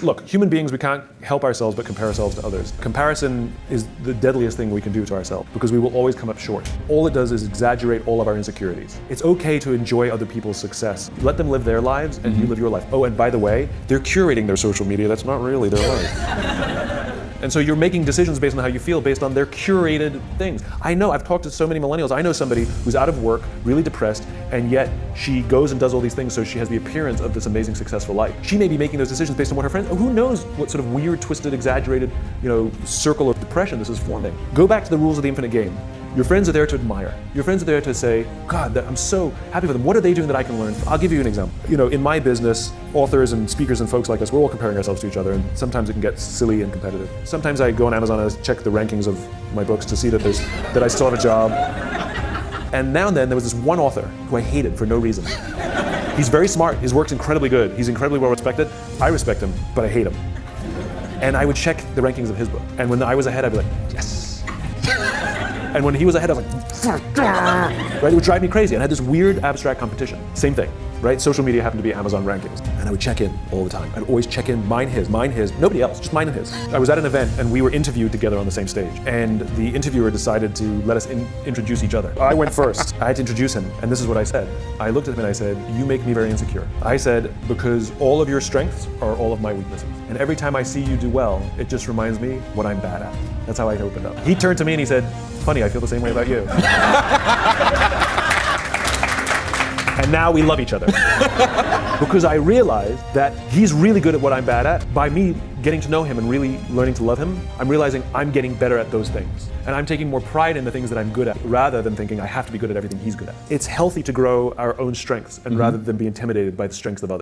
Look, human beings, we can't help ourselves but compare ourselves to others. Comparison is the deadliest thing we can do to ourselves because we will always come up short. All it does is exaggerate all of our insecurities. It's okay to enjoy other people's success. Let them live their lives and you live your life. Oh, and by the way, they're curating their social media. That's not really their life. And so you're making decisions based on how you feel, based on their curated things. I know, I've talked to so many millennials. I know somebody who's out of work, really depressed, and yet she goes and does all these things so she has the appearance of this amazing, successful life. She may be making those decisions based on what her friends, who knows what sort of weird, twisted, exaggerated, circle of depression this is forming. Go back to the rules of the infinite game. Your friends are there to admire. Your friends are there to say, God, I'm so happy for them. What are they doing that I can learn? I'll give you an example. In my business, authors and speakers and folks like us, we're all comparing ourselves to each other, and sometimes it can get silly and competitive. Sometimes I go on Amazon and check the rankings of my books to see that I still have a job. And now and then there was this one author who I hated for no reason. He's very smart, his work's incredibly good, he's incredibly well respected. I respect him, but I hate him. And I would check the rankings of his book. And when I was ahead, I'd be like, yes. And when he was ahead, I was like, right? It would drive me crazy. And I had this weird abstract competition. Same thing, right? Social media happened to be Amazon rankings. And I would check in all the time. I'd always check in, mine, his, nobody else, just mine and his. I was at an event and we were interviewed together on the same stage. And the interviewer decided to let us introduce each other. I went first. I had to introduce him. And this is what I said. I looked at him and I said, you make me very insecure. I said, because all of your strengths are all of my weaknesses. And every time I see you do well, it just reminds me what I'm bad at. That's how I opened up. He turned to me and he said, funny, I feel the same way about you. And now we love each other. Because I realized that he's really good at what I'm bad at. By me getting to know him and really learning to love him, I'm realizing I'm getting better at those things. And I'm taking more pride in the things that I'm good at, rather than thinking I have to be good at everything he's good at. It's healthy to grow our own strengths, and rather than be intimidated by the strengths of others.